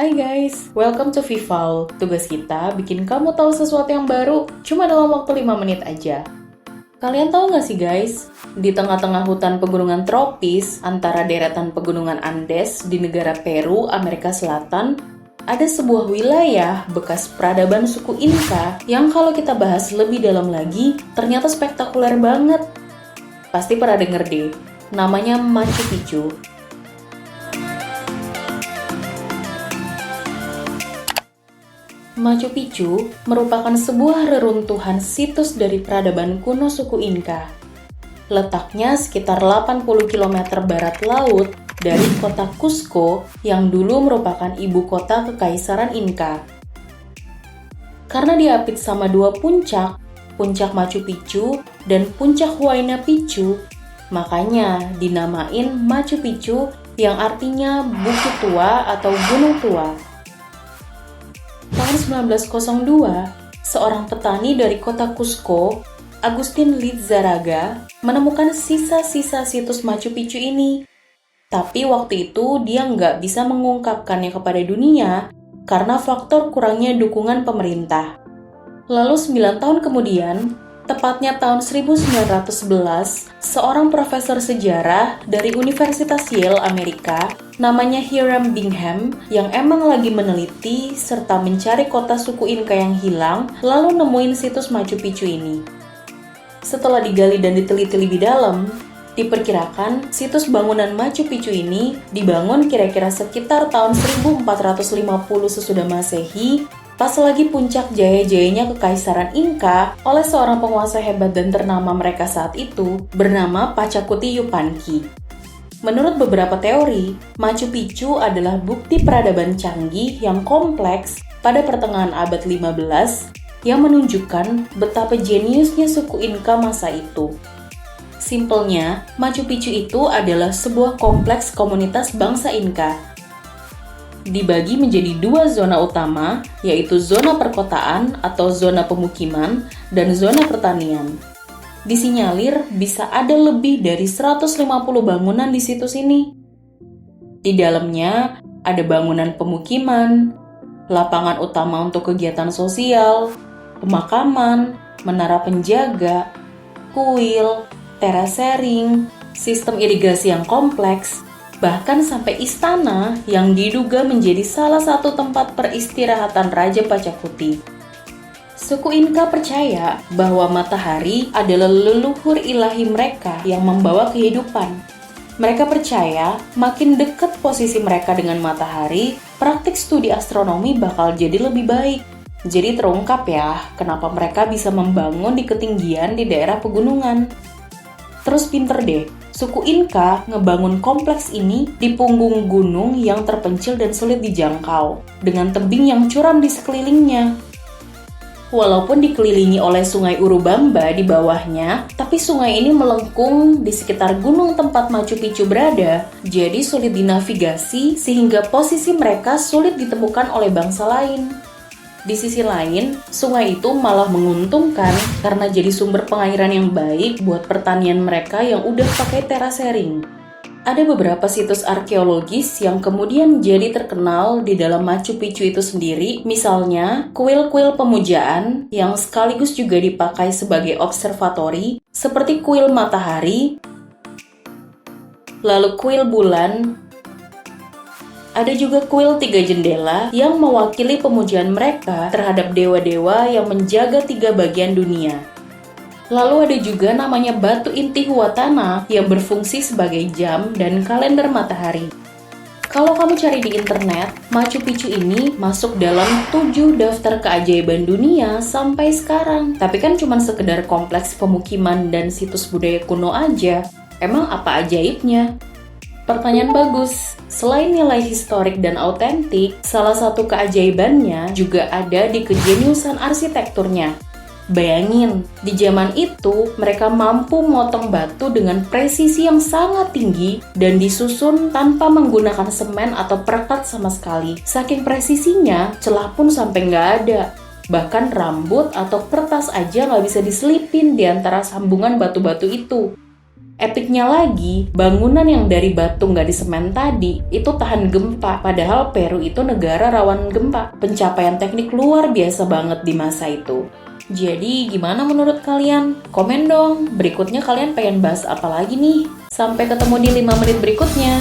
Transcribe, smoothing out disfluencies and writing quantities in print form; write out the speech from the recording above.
Hai guys, welcome to Vival. Tugas kita bikin kamu tahu sesuatu yang baru cuma dalam waktu 5 menit aja. Kalian tahu nggak sih guys, di tengah-tengah hutan pegunungan tropis antara deretan pegunungan Andes di negara Peru, Amerika Selatan, ada sebuah wilayah bekas peradaban suku Inca yang kalau kita bahas lebih dalam lagi, ternyata spektakuler banget. Pasti pernah denger deh, namanya Machu Picchu. Machu Picchu merupakan sebuah reruntuhan situs dari peradaban kuno suku Inca. Letaknya sekitar 80 km barat laut dari kota Cusco yang dulu merupakan ibu kota Kekaisaran Inca. Karena diapit sama dua puncak, puncak Machu Picchu dan puncak Huayna Picchu, makanya dinamain Machu Picchu yang artinya Bukit Tua atau Gunung Tua. Tahun 1902, seorang petani dari kota Cusco, Agustin Lizarraga, menemukan sisa-sisa situs Machu Picchu ini. Tapi waktu itu dia nggak bisa mengungkapkannya kepada dunia karena faktor kurangnya dukungan pemerintah. Lalu 9 tahun kemudian, tepatnya tahun 1911, seorang profesor sejarah dari Universitas Yale, Amerika, namanya Hiram Bingham, yang emang lagi meneliti serta mencari kota suku Inca yang hilang, lalu nemuin situs Machu Picchu ini. Setelah digali dan diteliti lebih dalam, diperkirakan situs bangunan Machu Picchu ini dibangun kira-kira sekitar tahun 1450 sesudah Masehi, pas lagi puncak jaya-jayanya Kekaisaran Inca oleh seorang penguasa hebat dan ternama mereka saat itu bernama Pachacuti Yupanqui. Menurut beberapa teori, Machu Picchu adalah bukti peradaban canggih yang kompleks pada pertengahan abad 15 yang menunjukkan betapa jeniusnya suku Inca masa itu. Simpelnya, Machu Picchu itu adalah sebuah kompleks komunitas bangsa Inca. Dibagi menjadi dua zona utama, yaitu zona perkotaan atau zona pemukiman dan zona pertanian. Disinyalir bisa ada lebih dari 150 bangunan di situs ini. Di dalamnya ada bangunan pemukiman, lapangan utama untuk kegiatan sosial, pemakaman, menara penjaga, kuil, terasering, sistem irigasi yang kompleks, bahkan sampai istana yang diduga menjadi salah satu tempat peristirahatan Raja Pachacuti. Suku Inca percaya bahwa matahari adalah leluhur ilahi mereka yang membawa kehidupan. Mereka percaya makin dekat posisi mereka dengan matahari, praktik studi astronomi bakal jadi lebih baik. Jadi terungkap ya, kenapa mereka bisa membangun di ketinggian di daerah pegunungan. Terus pinter deh, suku Inca ngebangun kompleks ini di punggung gunung yang terpencil dan sulit dijangkau, dengan tebing yang curam di sekelilingnya. Walaupun dikelilingi oleh sungai Urubamba di bawahnya, tapi sungai ini melengkung di sekitar gunung tempat Machu Picchu berada, jadi sulit dinavigasi sehingga posisi mereka sulit ditemukan oleh bangsa lain. Di sisi lain, sungai itu malah menguntungkan karena jadi sumber pengairan yang baik buat pertanian mereka yang udah pakai terasering. Ada beberapa situs arkeologis yang kemudian jadi terkenal di dalam Machu Picchu itu sendiri, misalnya kuil-kuil pemujaan yang sekaligus juga dipakai sebagai observatori, seperti kuil matahari, lalu kuil bulan. Ada juga kuil 3 jendela yang mewakili pemujaan mereka terhadap dewa-dewa yang menjaga 3 bagian dunia. Lalu ada juga namanya batu Intihuatana yang berfungsi sebagai jam dan kalender matahari. Kalau kamu cari di internet, Machu Picchu ini masuk dalam 7 daftar keajaiban dunia sampai sekarang. Tapi kan cuma sekedar kompleks pemukiman dan situs budaya kuno aja. Emang apa ajaibnya? Pertanyaan bagus. Selain nilai historik dan autentik, salah satu keajaibannya juga ada di kejeniusan arsitekturnya. Bayangin, di zaman itu mereka mampu motong batu dengan presisi yang sangat tinggi dan disusun tanpa menggunakan semen atau perekat sama sekali. Saking presisinya, celah pun sampai nggak ada. Bahkan rambut atau kertas aja nggak bisa diselipin di antara sambungan batu-batu itu. Epicnya lagi, bangunan yang dari batu nggak disemen tadi itu tahan gempa, padahal Peru itu negara rawan gempa. Pencapaian teknik luar biasa banget di masa itu. Jadi gimana menurut kalian? Komen dong, berikutnya kalian pengen bahas apa lagi nih? Sampai ketemu di 5 menit berikutnya.